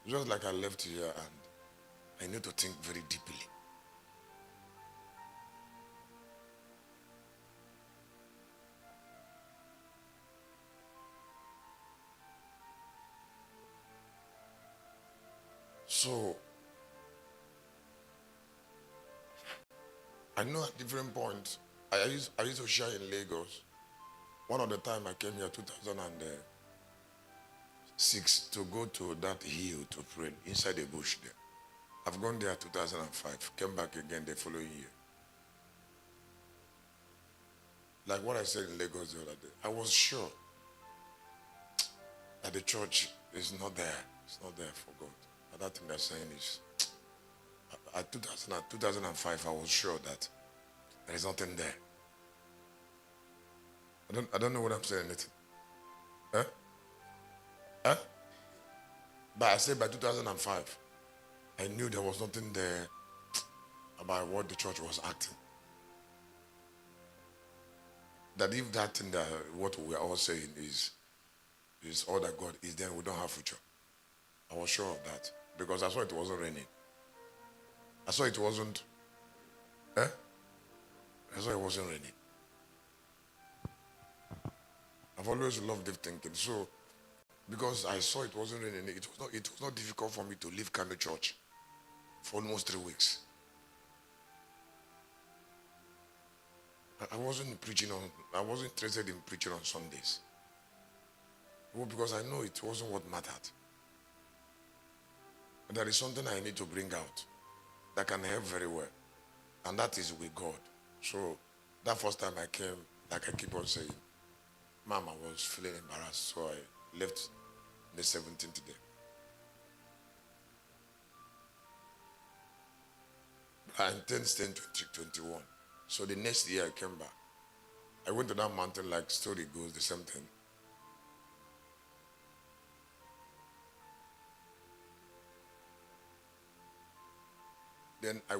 Just like I left here and I need to think very deeply. So I know at different points, I used to share in Lagos. One of the time I came here, 2006, to go to that hill to pray inside the bush there. I've gone there 2005, came back again the following year. Like what I said in Lagos the other day, I was sure that the church is not there. It's not there for God. But that thing they're saying is, at 2005, I was sure that there is nothing there. I don't know what I'm saying. Anything. Huh? Huh? But I said by 2005, I knew there was nothing there about what the church was acting. That if that thing that what we are all saying is all that God is, then we don't have future. I was sure of that because I saw it wasn't raining. I saw it wasn't. I saw it wasn't raining. I've always loved deep thinking. So because I saw it wasn't raining, it was not difficult for me to leave Kano Church for almost 3 weeks. I wasn't interested in preaching on Sundays. Well, because I know it wasn't what mattered. And there is something I need to bring out that can help very well. And that is with God. So that first time I came, like I keep on saying, Mom, I was feeling embarrassed. So I left the 17th day. I intend staying 2021. So the next year I came back. I went to that mountain like story goes, the same thing. Then I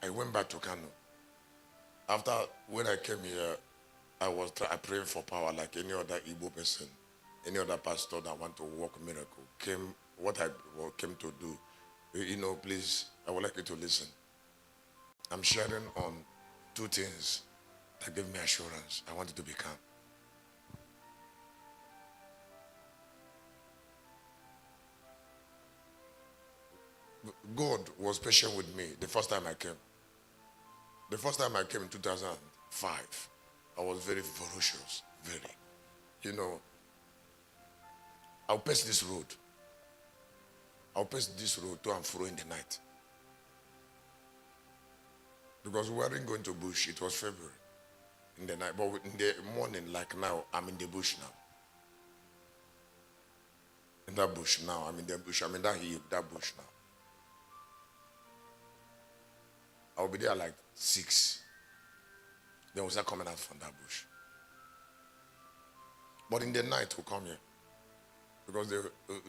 went back to Kano. After when I came here, I praying for power like any other Igbo person, any other pastor that want to work miracle. What I came to do, please, I would like you to listen. I'm sharing on 2 things that give me assurance. I wanted to be calm. God was patient with me the first time I came. The first time I came in 2005, I was very ferocious, very. I'll pass this road. I'll pass this road to and fro in the night. Because we weren't going to bush, it was February in the night. But in the morning, like now, I'm in the bush now. In that bush now, I'm in the bush, I'm in that hill, that bush now. I'll be there like 6. Then we'll start coming out from that bush. But in the night, we'll come here. Because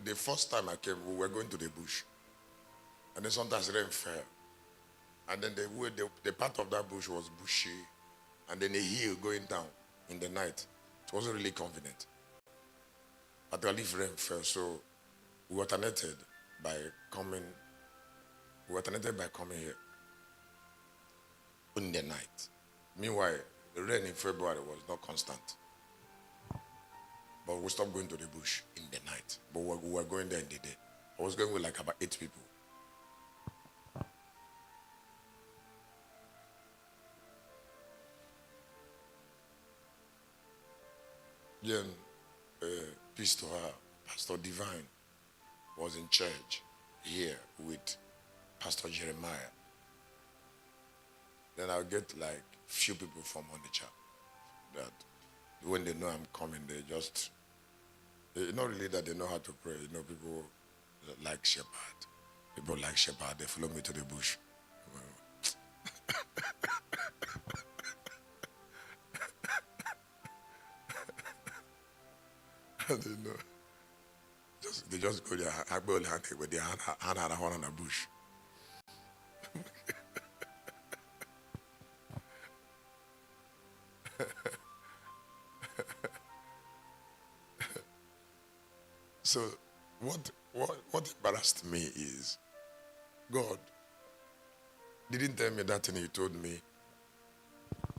the first time I came, we were going to the bush. And then sometimes rain fell. And then the part of that bush was bushy. And then a hill going down in the night. It wasn't really convenient. But at least rain fell. So we alternated by coming here in the night. Meanwhile, the rain in February was not constant. But we stopped going to the bush in the night. But we were going there in the day. I was going with like about 8 people. Then, peace to her, Pastor Divine was in church here with Pastor Jeremiah. Then I'll get like few people from Onitsha that when they know I'm coming, they just, not really that they know how to pray. People like shepherd. People like shepherd. They follow me to the bush. They just go there, with their hand on the bush. So what what embarrassed me is God didn't tell me that thing he told me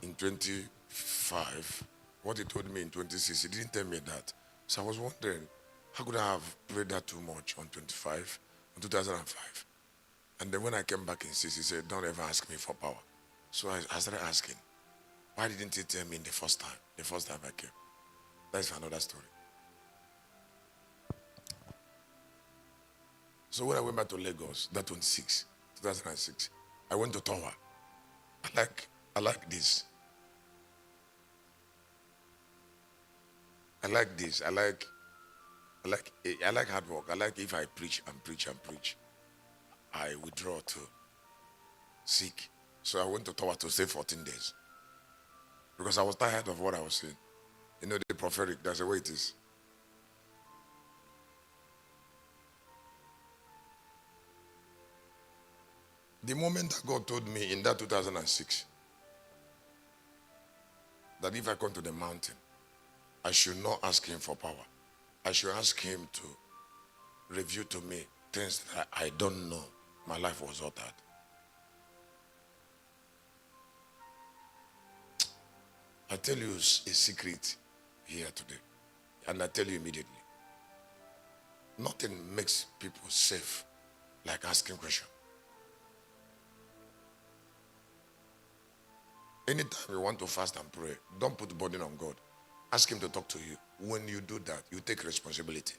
in 25. What he told me in 26, he didn't tell me that. So I was wondering, how could I have prayed that too much on 25, on 2005? And then when I came back in 6, he said, don't ever ask me for power. So I started asking, why didn't he tell me in the first time I came? That's another story. So when I went back to Lagos, that 2006, I went to Tower. I like this. I like this. I like hard work. I like if I preach and preach and preach, I withdraw to seek. So I went to Tower to stay 14 days. Because I was tired of what I was saying. You know, the prophetic, that's the way it is. The moment that God told me in that 2006 that if I come to the mountain, I should not ask him for power. I should ask him to reveal to me things that I don't know. My life was altered. I tell you a secret here today, and I tell you immediately. Nothing makes people safe like asking questions. Anytime you want to fast and pray, don't put the burden on God. Ask him to talk to you. When you do that, you take responsibility.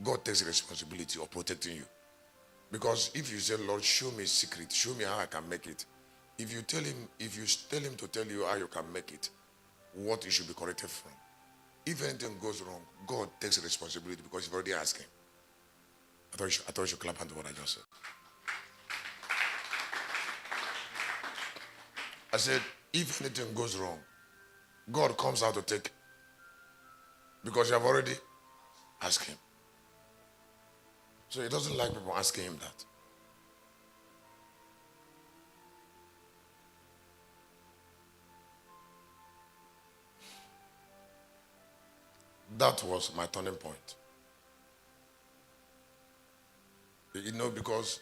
God takes responsibility of protecting you. Because if you say, Lord, show me a secret, show me how I can make it. If you tell him to tell you how you can make it, what you should be corrected from. If anything goes wrong, God takes responsibility because you've already asked him. I thought you should clap hand to what I just said. I said, if anything goes wrong, God comes out to take, because you have already asked him. So he doesn't like people asking him that. That was my turning point. You know, because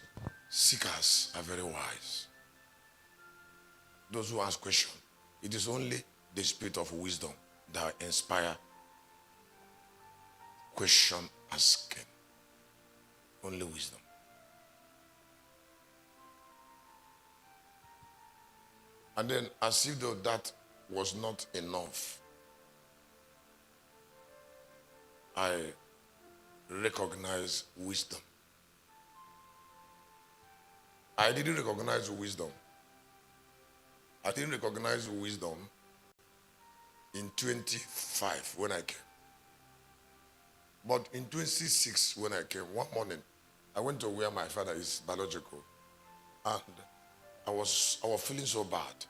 seekers are very wise. Those who ask questions, it is only the spirit of wisdom that inspire question asking. Only wisdom. And then, as if though that was not enough, I recognize wisdom. I didn't recognize wisdom. I didn't recognize wisdom in 25 when I came. But in 26 when I came, one morning, I went to where my father is biological, and I was feeling so bad.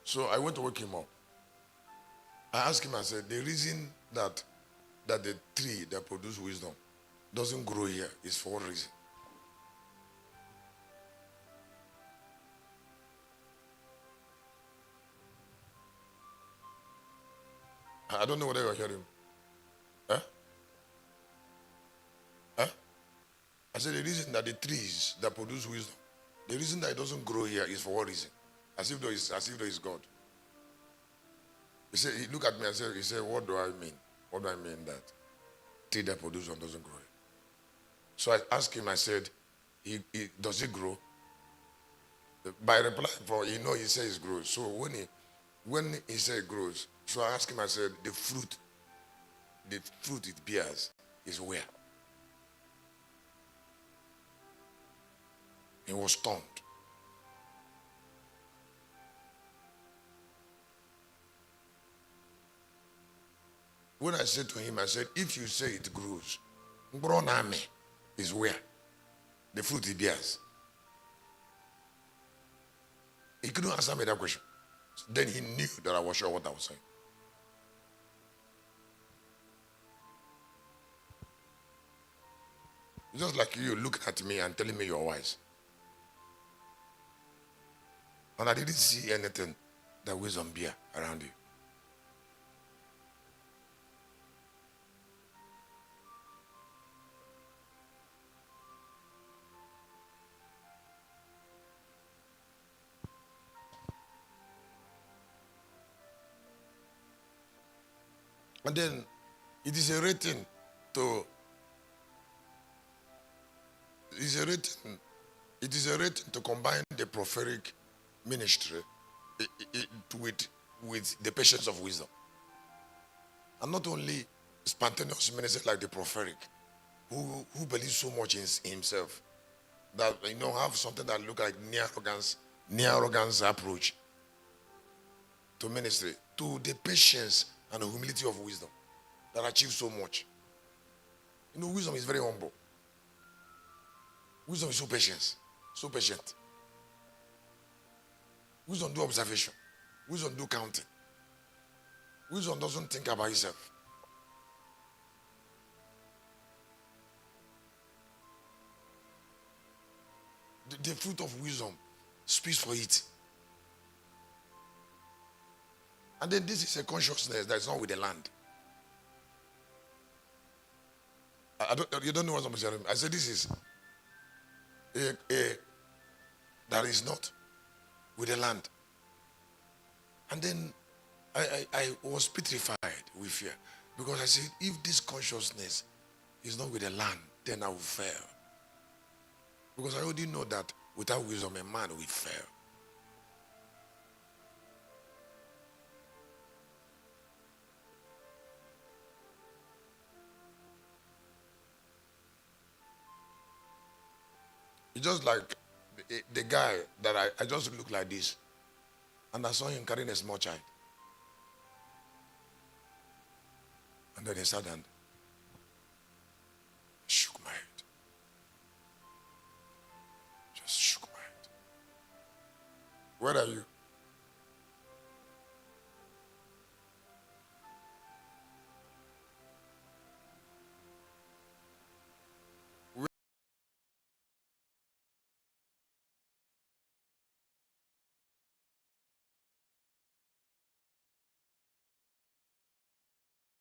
So I went to wake him up. I asked him, I said, the reason that the tree that produces wisdom doesn't grow here is for what reason? I don't know whether you're hearing. Huh? Huh? I said, the reason that the trees that produce wisdom, the reason that it doesn't grow here is for what reason? As if there is God. He looked at me and he said, what do I mean? What do I mean that tree that produces wisdom doesn't grow here? So I asked him, I said, does it grow? By reply, he says it grows. So when he said it grows, so I asked him, I said, the fruit it bears is where? He was stunned. When I said to him, I said, if you say it grows, Mbroname is where? The fruit it bears. He couldn't answer me that question. Then he knew that I was sure what I was saying. It's just like you looking at me and telling me you're wise. And I didn't see anything that wisdom bear around you. And then it is a rating to it is a rating. It is a rating to combine the prophetic ministry with the patience of wisdom. And not only spontaneous ministry like the prophetic, who believes so much in himself that have something that look like near arrogance approach to ministry, to the patience and the humility of wisdom that achieves so much. Wisdom is very humble. Wisdom is so patient. Wisdom do observation. Wisdom do counting. Wisdom doesn't think about itself. The fruit of wisdom speaks for it. And then this is a consciousness that is not with the land. You don't know what I'm saying. I said this is a that is not with the land. And then I was petrified with fear, because I said, if this consciousness is not with the land, then I will fail. Because I already know that without wisdom, a man will fail. It's just like the guy that I just looked like this, and I saw him carrying a small child. And then he sat and shook my head. Just shook my head. Where are you?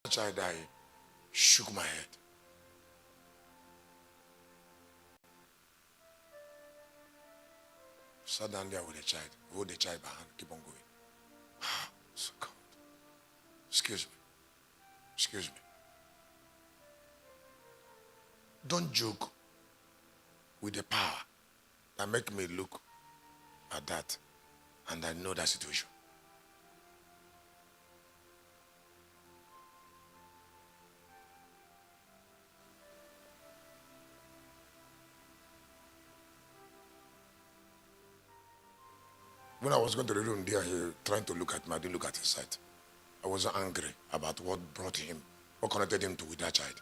Child, I shook my head. Sat down there with the child, hold the child by hand, keep on going. So God, excuse me. Don't joke with the power that make me look at that, and I know that situation. When I was going to the room there, he trying to look at me, I didn't look at his side. I was angry about what brought him, what connected him to with that child.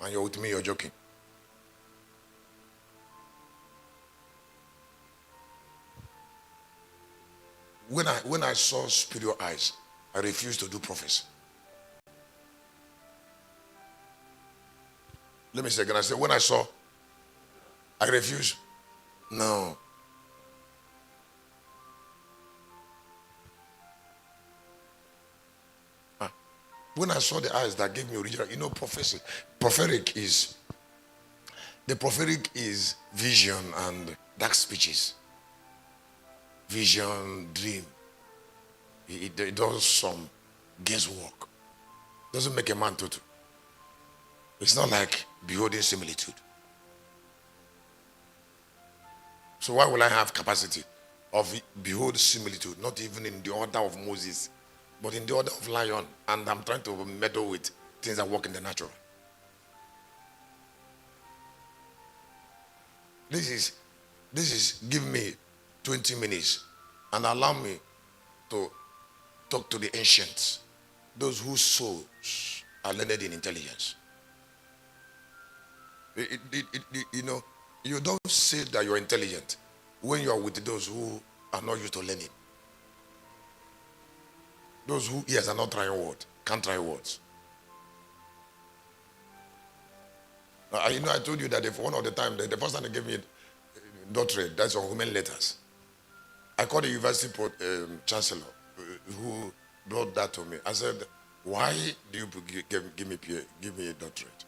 And you're with me, you're joking. When I saw spiritual eyes, I refused to do prophecy. Let me say again. I said, when I saw, I refused. No. When I saw the eyes that gave me original, prophecy, prophetic is vision and dark speeches. Vision, dream. It does some guesswork. Doesn't make a man total. It's not like beholding similitude. So why will I have capacity of behold similitude? Not even in the order of Moses, but in the order of lion. And I'm trying to meddle with things that work in the natural. This is give me 20 minutes and allow me to talk to the ancients, those whose souls are learned in intelligence. You don't say that you're intelligent when you are with those who are not used to learning. Those who ears are not trying words, can't try words. I told you that one of the time, the first time they gave me a doctorate, that's on human letters. I called the university chancellor who brought that to me. I said, why do you give me a doctorate?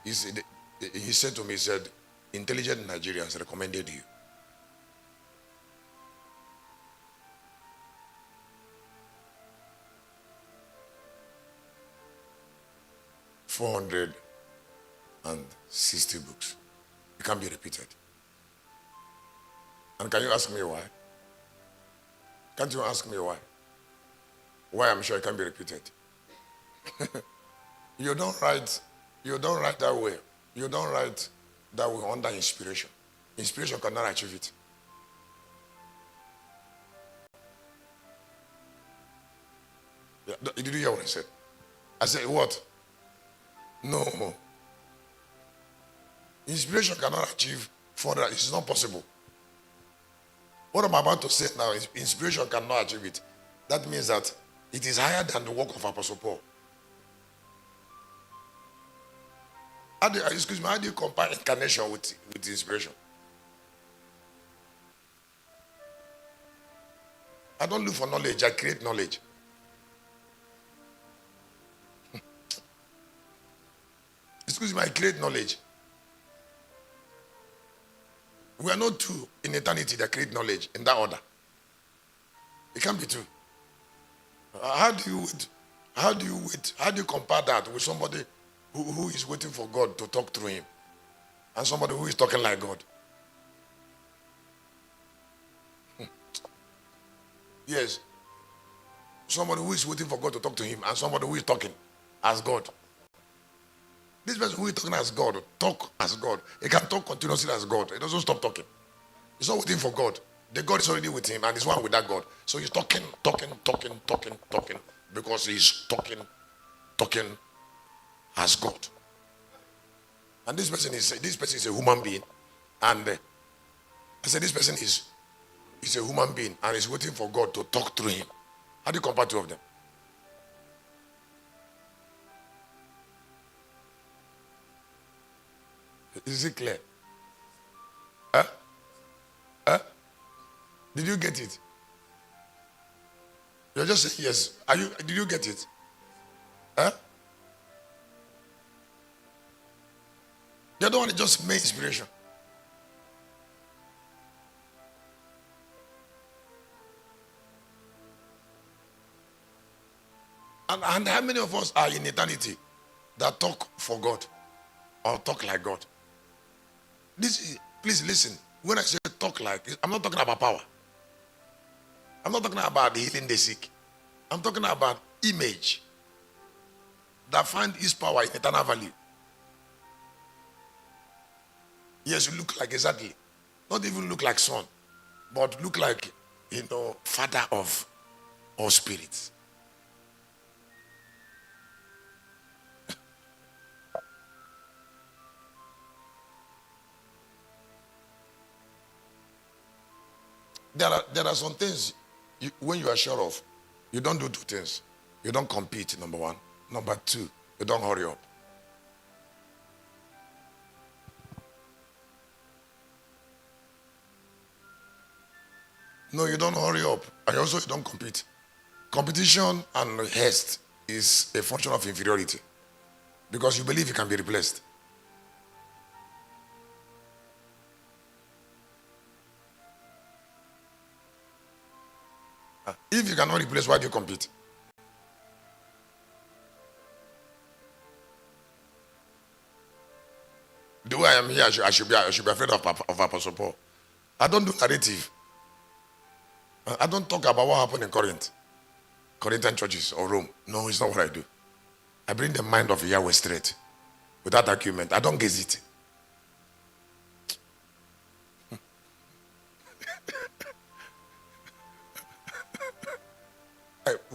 He said to me, he said, intelligent Nigerians recommended you. $460 books. It can't be repeated. And can you ask me why? Can't you ask me why? Why I'm sure it can't be repeated. You don't write that way. You don't write that way under inspiration. Inspiration cannot achieve it. Yeah, did you hear what I said? I said what? No. Inspiration cannot achieve further. It's not possible. What I'm about to say now is inspiration cannot achieve it. That means that it is higher than the work of Apostle Paul. How do you compare incarnation with inspiration? I don't look for knowledge, I create knowledge. I create knowledge. We are not two in eternity that create knowledge in that order. It can't be two. How do you compare that with somebody who is waiting for God to talk through him and somebody who is talking like God? Yes. Somebody who is waiting for God to talk to him and somebody who is talking as God. This person who is talking as God, talk as God. He can talk continuously as God. He doesn't stop talking. He's not waiting for God. The God is already with him and he's one with that God. So he's talking because he's talking as God. And this person is a human being. And I said this person is a human being and is waiting for God to talk through him. How do you compare two of them? Is it clear? Huh? Huh? Did you get it? You're just saying yes. Did you get it? Huh? The other one is just main inspiration. And how many of us are in eternity that talk for God or talk like God? Please listen. When I say talk like, I'm not talking about power. I'm not talking about healing the sick. I'm talking about image that find its power in eternal value. Yes, you look like exactly. Not even look like son, but look like, father of all spirits. There are some things when you are sure of, you don't do two things. You don't compete, number one. Number two, you don't hurry up. No, you don't hurry up. And also you don't compete. Competition and haste is a function of inferiority. Because you believe you can be replaced. If you cannot replace, why do you compete? The way I am here, I should be afraid of Apostle Paul. I don't do narrative. I don't talk about what happened in Corinthian churches or Rome. No, it's not what I do. I bring the mind of Yahweh straight. Without argument. I don't guess it.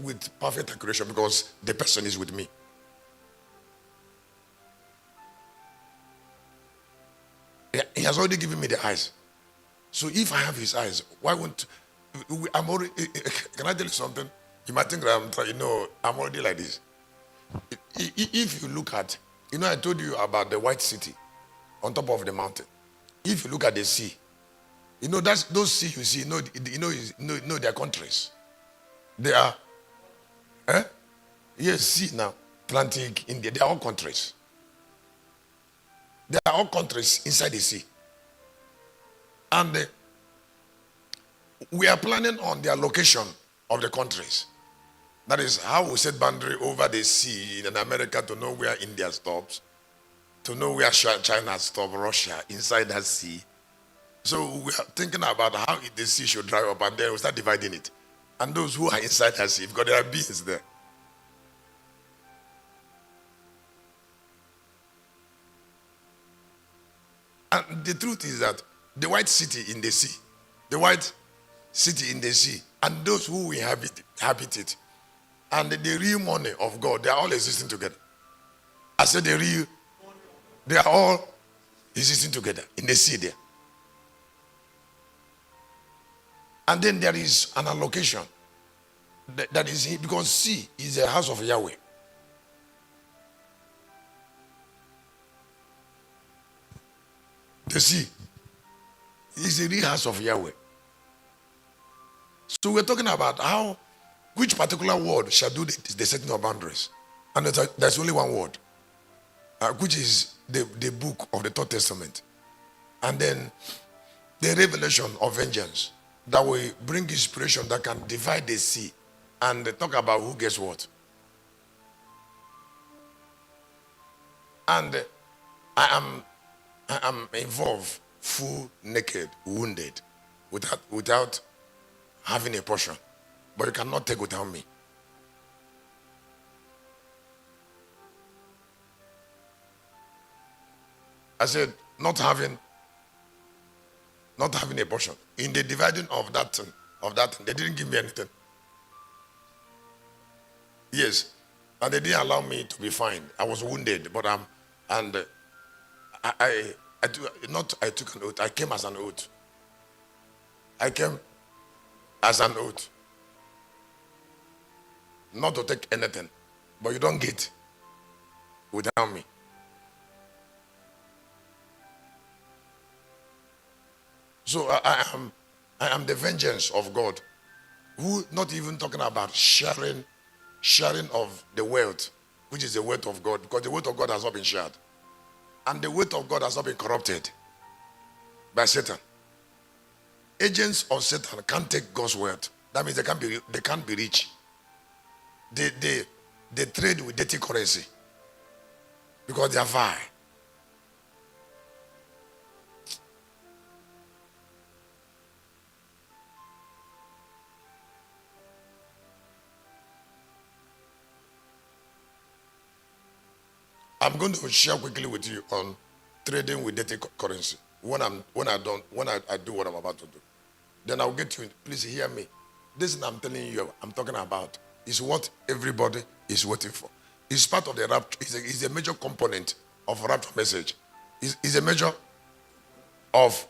With perfect accuracy because the person is with me. He has already given me the eyes. So if I have his eyes, why won't I'm already? Can I tell you something? You might think that I'm trying. I'm already like this. If you look at, I told you about the white city on top of the mountain. If you look at the sea, that's those sea you see. Their countries. They are. Yes, see now, Atlantic, India, they are all countries. They are all countries inside the sea. And we are planning on the allocation of the countries. That is how we set boundary over the sea in America to know where India stops, to know where China stops, Russia, inside that sea. So we are thinking about how the sea should dry up, and then we start dividing it. And those who are inside that sea, because there are beings there. And the truth is that the white city in the sea, the white city in the sea, and those who inhabit it, and the real money of God, they are all existing together. I said they are all existing together in the sea there. And then there is an allocation that is because sea is the house of Yahweh. The sea is the real house of Yahweh. So we're talking about which particular word shall do the setting of boundaries. And there's only one word, which is the book of the Third Testament. And then the revelation of vengeance that will bring inspiration that can divide the sea and talk about who gets what. And I am involved, full, naked, wounded, without having a portion. But you cannot take without me. I said, not having a portion. In the dividing of that thing, they didn't give me anything. Yes. And they didn't allow me to be fine. I was wounded, but I took an oath. I came as an oath. I came as an oath. Not to take anything, but you don't get without me. So I am the vengeance of God, who not even talking about sharing of the wealth, which is the wealth of God, because the wealth of God has not been shared, and the wealth of God has not been corrupted by Satan. Agents of Satan can't take God's wealth. That means they can't be rich. They trade with dirty currency because they are vile. I'm going to share quickly with you on trading with dirty currency. When I do what I'm about to do, then I'll get to it. Please hear me. This thing I'm telling you, I'm talking about, is what everybody is waiting for. It's part of the rapture. It's a major component of rapture message. It's a major of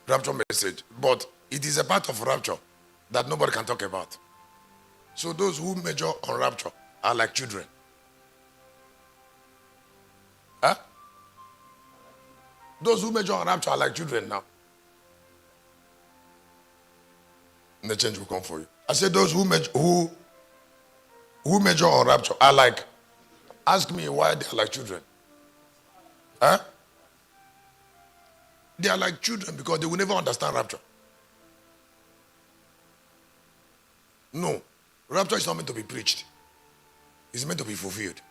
rapture message, but it is a part of rapture that nobody can talk about. So those who major on rapture are like children. Huh? Those who major on rapture are like children now. And the change will come for you. I said those who major on rapture are like, ask me why they are like children. Huh? They are like children because they will never understand rapture. No. Rapture is not meant to be preached. It's meant to be fulfilled.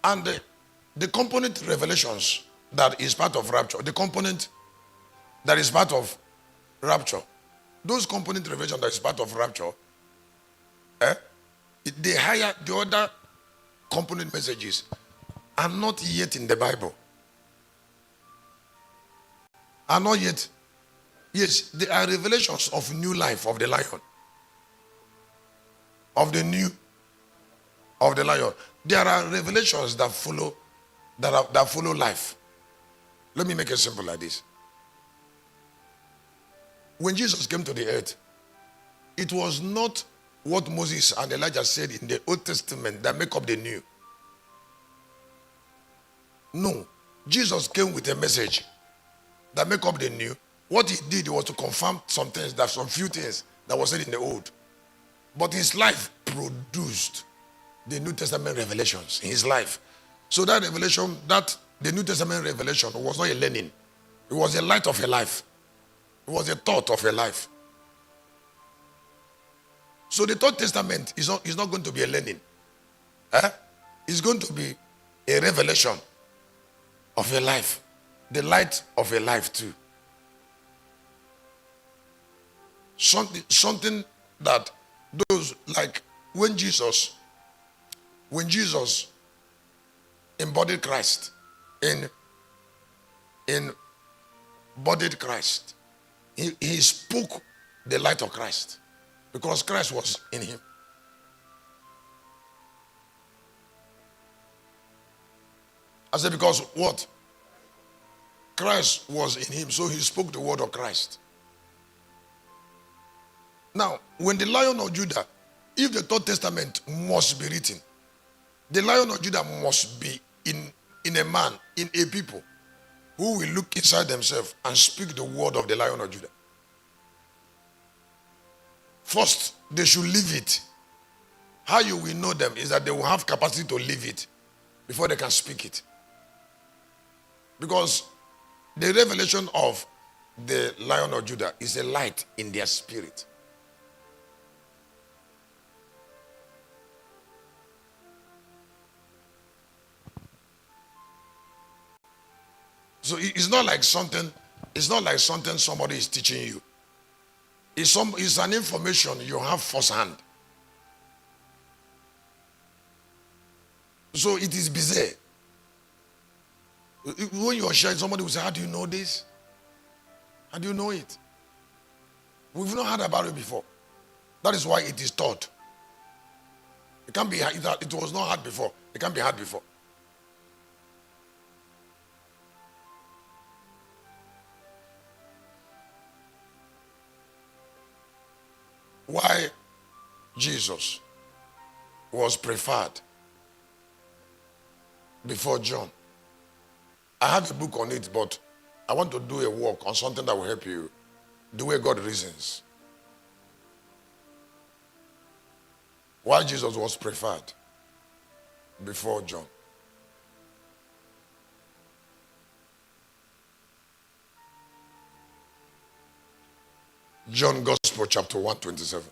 And the component revelations that is part of rapture, the component that is part of rapture, those component revelations that is part of rapture, they hire the other component messages are not yet in the Bible. Are not yet. Yes, they are revelations of new life of the lion. Of the lion. There are revelations that follow life. Let me make it simple like this. When Jesus came to the earth, it was not what Moses and Elijah said in the Old Testament that make up the new. No. Jesus came with a message that make up the new. What he did was to confirm some few things that was said in the old. But his life produced the New Testament revelations in his life. So that revelation, that the New Testament revelation was not a learning. It was a light of a life. It was a thought of a life. So the Third Testament is not going to be a learning. It's going to be a revelation of a life. The light of a life too. Something that those, like when Jesus embodied Christ, embodied Christ, he spoke the light of Christ because Christ was in him. I said because what? Christ was in him, so he spoke the word of Christ. Now, when the Lion of Judah, if the Third Testament must be written, the Lion of Judah must be in a man, in a people, who will look inside themselves and speak the word of the Lion of Judah. First, they should live it. How you will know them is that they will have capacity to live it before they can speak it. Because the revelation of the Lion of Judah is a light in their spirit. So it's not like something somebody is teaching you. It's an information you have firsthand. So it is bizarre. When you are sharing, somebody will say, how do you know this? How do you know it? We've not heard about it before. That is why it is taught. It can't be, it was not heard before. It can't be heard before. Why Jesus was preferred before John. I have a book on it, but I want to do a work on something that will help you the way God reasons. Why Jesus was preferred before John. John Gospel chapter 1:27.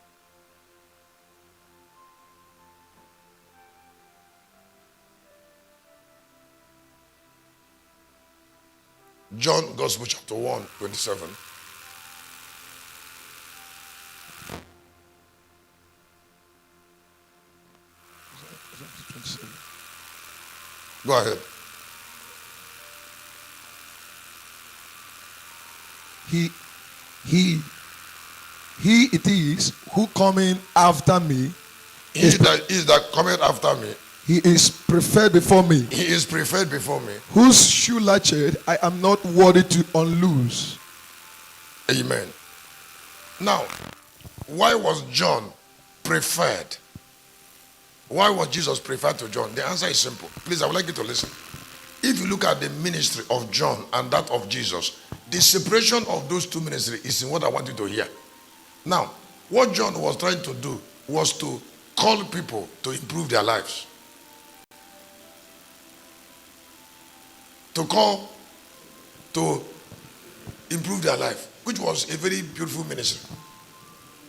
John Gospel chapter 1:27. Go ahead. He it is who coming after me. He that cometh after me. He is preferred before me. He is preferred before me. Whose shoe latchet I am not worthy to unloose. Amen. Now, why was John preferred? Why was Jesus preferred to John? The answer is simple. Please, I would like you to listen. If you look at the ministry of John and that of Jesus, the separation of those two ministries is in what I want you to hear. Now, what John was trying to do was to call people to improve their lives. To improve their life, which was a very beautiful ministry.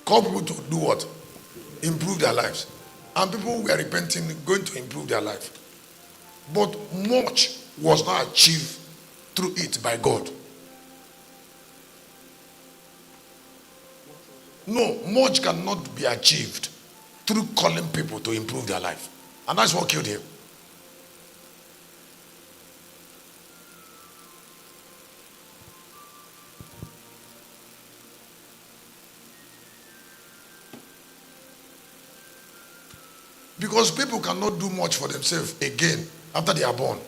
Call people to do what? Improve their lives. And people were repenting, going to improve their life. But much was not achieved through it by God. No, much cannot be achieved through calling people to improve their life. And that's what killed him. Because people cannot do much for themselves again after they are born.